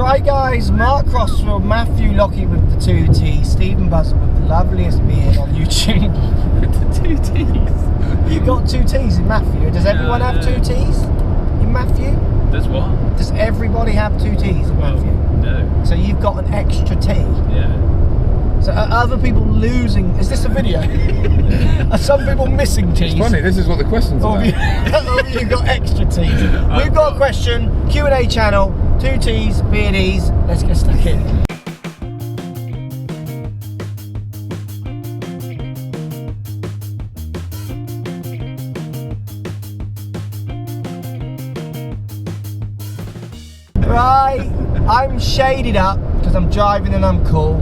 Right guys, Mark Crossfield, Matthew Lockey with the 2 T's, Stephen Buzza with the loveliest beard on YouTube. With the 2 T's? You've got 2 T's in Matthew. Does everyone have 2 T's in Matthew? Does what? Does everybody have 2 T's in Matthew? No. So you've got an extra T? Yeah. So are other people losing? Is this a video? Are some people missing T's? It's funny, this is what the question's about. You've got extra T's. We've got a question, Q&A channel, 2 T's, beardies. Let's get stuck in. Right, I'm shaded up because I'm driving and I'm cool.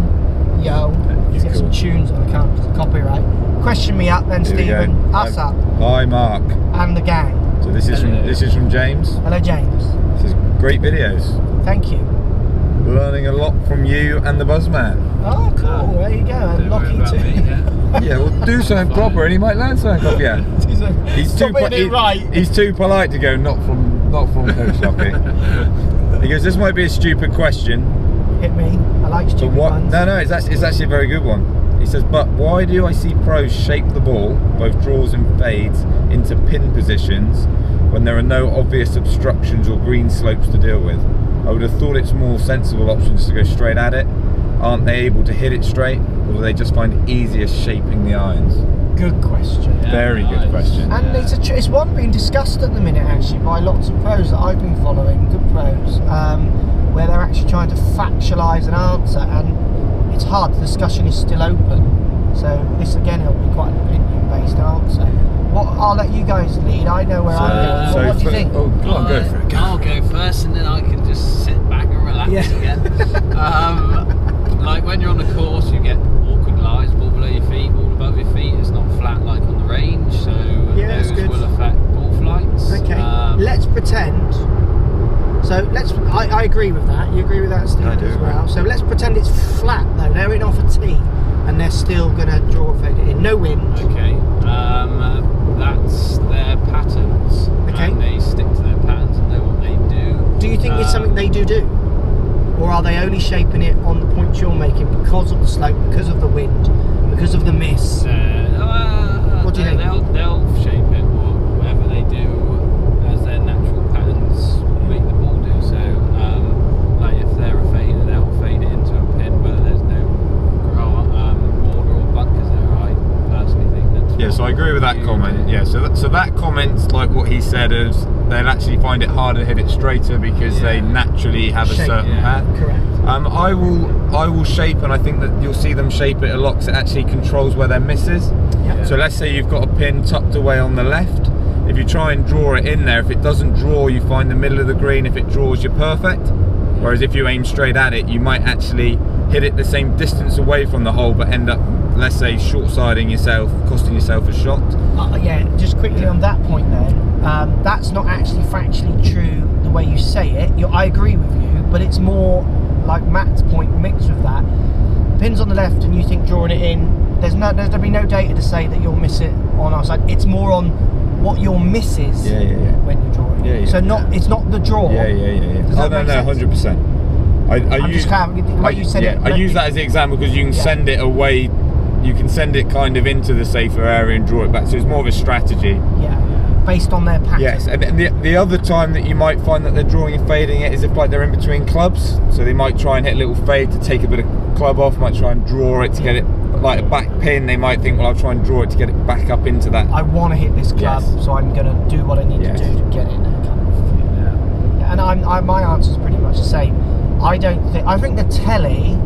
Yo, let's get some tunes on. I can't copyright. Question me up then, Stephen. Us up. Hi, Mark. And the gang. So this is from James. Hello, James. This is great videos. Thank you. Learning a lot from you and the Buzzman. Oh, cool. There you go. And Lockey too. Yeah, well, do something proper, and he might learn something off you. He's too polite to go. Not from Coach Lockey. He goes, this might be a stupid question. Hit me. I like stupid ones. No, it's actually a very good one. He says, but why do I see pros shape the ball, both draws and fades, into pin positions when there are no obvious obstructions or green slopes to deal with? I would have thought it's more sensible options to go straight at it. Aren't they able to hit it straight, or do they just find it easier shaping the irons? Good question. Yeah, very good question. And it's one being discussed at the minute actually by lots of pros that I've been following, good pros, where they're actually trying to factualise an answer, and it's hard, the discussion is still open. So this again will be quite an opinion-based answer. I'll let you guys lead, I know where I'm going. What do you think? Oh, go on, go for it. I'll go first and then I can just sit back and relax again. Like when you're on the course, you get awkward lies, ball below your feet, ball above your feet. It's not flat like on the range, so those will affect ball flights. Okay, let's pretend. So I agree with that. You agree with that, Steve, as well? So let's pretend it's flat though. They're in off a tee and they're still going to draw fade it in. No wind. Okay, that's their patterns. Okay. And they stick to their patterns and know what they do. Do you think it's something they do? Or are they only shaping it on the points you're making because of the slope, because of the wind, because of the miss? What do you think? They'll shape it, or whatever they do, as their natural patterns make the ball do. So, like if they're a fader, they'll fade it into a pin, whether there's no border or bunkers there. I personally think that's. Yeah, so I agree with that comment. Yeah, so that comment's like what he said is they'll actually find it harder to hit it straighter because they naturally have a certain path. Correct. I will shape, and I think that you'll see them shape it a lot because it actually controls where their miss is. Yeah. So let's say you've got a pin tucked away on the left. If you try and draw it in there, if it doesn't draw, you find the middle of the green. If it draws, you're perfect. Whereas if you aim straight at it, you might actually hit it the same distance away from the hole, but end up, let's say, short-siding yourself, costing yourself a shot. Yeah, just quickly on that point then, that's not actually factually true the way you say it. I agree with you, but it's more like Matt's point mixed with that. Pins on the left and you think drawing it in, there's going to be no data to say that you'll miss it on our side. It's more on what your miss is when you're drawing. It's not the draw. Does that make sense? 100%. I use that as the example because you can send it away. You can send it kind of into the safer area and draw it back. So it's more of a strategy. Yeah, based on their pattern. Yes, and the other time that you might find that they're drawing and fading it is if like they're in between clubs. So they might try and hit a little fade to take a bit of club off. Might try and draw it to get it like a back pin. They might think, well, I'll try and draw it to get it back up into that. I want to hit this club, so I'm going to do what I need to do to get it. And my answer is pretty much the same. I think the telly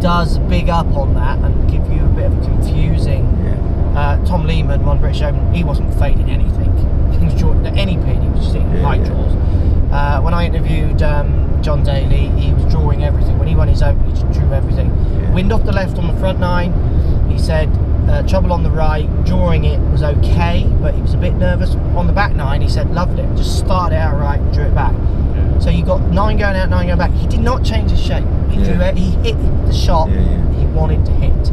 does big up on that and give you a bit of a confusing. Tom Lehman won British Open. He wasn't fading anything. He was drawing any pin. He was just hitting high draws. When I interviewed John Daly, he was drawing everything. When he won his Open, he just drew everything. Wind off the left on the front nine. He said trouble on the right. Drawing it was okay, but he was a bit nervous. On the back nine, he said loved it. Just started out right and drew it back. So you got 9 going out, 9 going back. He did not change his shape. He drew it. He hit the shot he wanted to hit.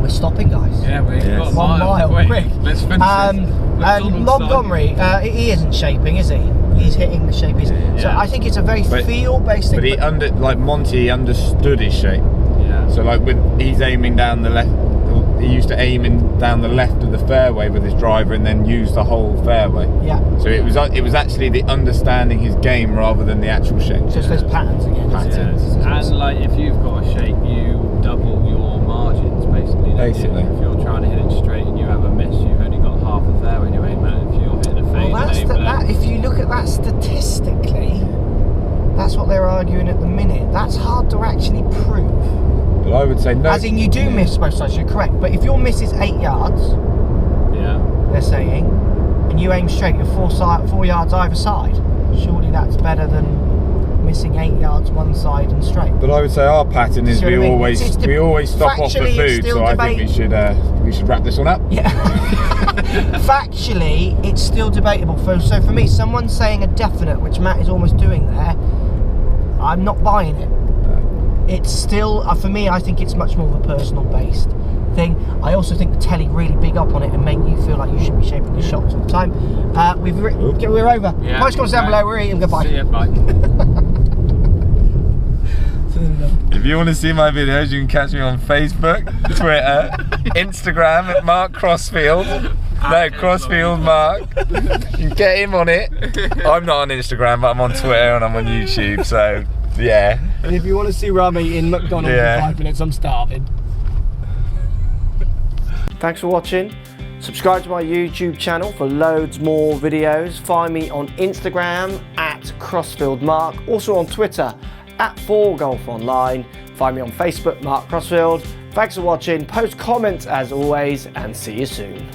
We're stopping, guys. Yeah, we've got 1 mile. Quick. Let's finish And Montgomery, he isn't shaping, is he? he's hitting the shape. So I think it's a very feel-based thing. But Monty understood his shape. Yeah. So like he's aiming down the left. He used to aim down the left of the fairway with his driver and then use the whole fairway. Yeah. So it was actually the understanding his game rather than the actual shape. Just those patterns again. Yes. And like if you've got a shape, you double your margins basically. Basically. If you're trying to hit it straight and you have a miss, you've only got half a fairway to aim at. If you're hitting a fade, if you look at that statistically, that's what they're arguing at the minute. That's hard to actually prove. But I would say no. As in, you do miss both sides, you're correct. But if your miss is 8 yards, they're saying, and you aim straight, you're 4 yards either side. Surely that's better than missing 8 yards one side and straight. But I would say our pattern is we always stop off the food. So I think we should wrap this one up. Yeah. Factually, it's still debatable. So for me, someone saying a definite, which Matt is almost doing there, I'm not buying it. It's still, for me, I think it's much more of a personal based thing. I also think the telly really big up on it and make you feel like you should be shaping your shots all the time. We're over. Yeah, Post comments down below. We're eating. Goodbye. See ya, bye. If you want to see my videos, you can catch me on Facebook, Twitter, Instagram at Mark Crossfield. No, Crossfield Mark. You can get him on it. I'm not on Instagram, but I'm on Twitter and I'm on YouTube, so yeah. And if you want to see where I'm eating McDonald's in 5 minutes, I'm starving. Thanks for watching. Subscribe to my YouTube channel for loads more videos. Find me on Instagram at CrossfieldMark. Also on Twitter at 4golfonline. Find me on Facebook, Mark Crossfield. Thanks for watching. Post comments as always, and see you soon.